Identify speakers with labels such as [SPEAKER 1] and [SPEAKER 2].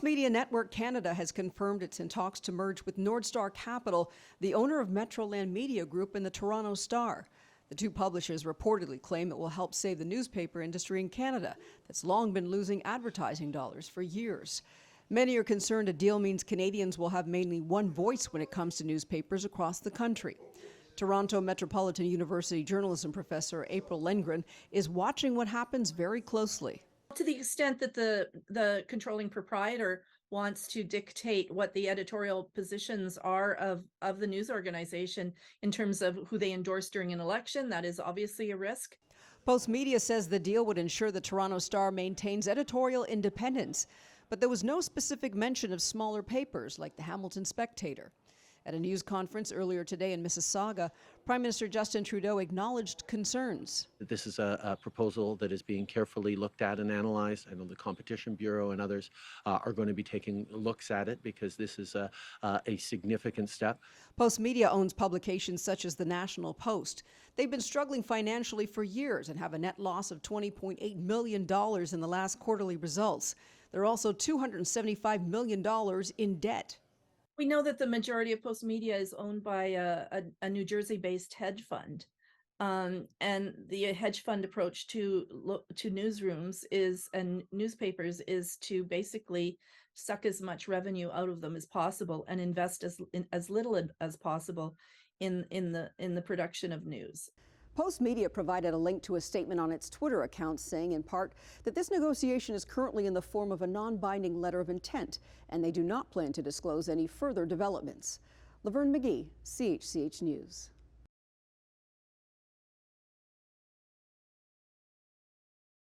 [SPEAKER 1] Media Network Canada has confirmed it's in talks to merge with Nordstar Capital, the owner of Metroland Media Group and the Toronto Star. The two publishers reportedly claim it will help save the newspaper industry in Canada that's long been losing advertising dollars for years. Many are concerned a deal means Canadians will have mainly one voice when it comes to newspapers across the country. Toronto Metropolitan University journalism professor April Lengren is watching what happens very closely.
[SPEAKER 2] To the extent that the controlling proprietor wants to dictate what the editorial positions are of the news organization in terms of who they endorse during an election, that is obviously a risk.
[SPEAKER 1] Media says the deal would ensure the Toronto Star maintains editorial independence, but there was no specific mention of smaller papers like the Hamilton Spectator. At a news conference earlier today in Missisauga, Prime Minister Justin Trudeau acknowledged concerns.
[SPEAKER 3] This is a proposal that is being carefully looked at and analyzed. I know the Competition Bureau and others are going to be taking looks at it because this is a significant step.
[SPEAKER 1] Media owns publications such as the National Post. They've been struggling financially for years and have a net loss of $20.8 million in the last quarterly results. They're also $275 million in debt.
[SPEAKER 2] We know that the majority of Post Media is owned by a New Jersey-based hedge fund, and the hedge fund approach to newsrooms and newspapers is to basically suck as much revenue out of them as possible and invest as little as possible in the production of news.
[SPEAKER 1] Media provided a link to a statement on its Twitter account saying in part that this negotiation is currently in the form of a non-binding letter of intent and they do not plan to disclose any further developments. Laverne McGee, CHCH News.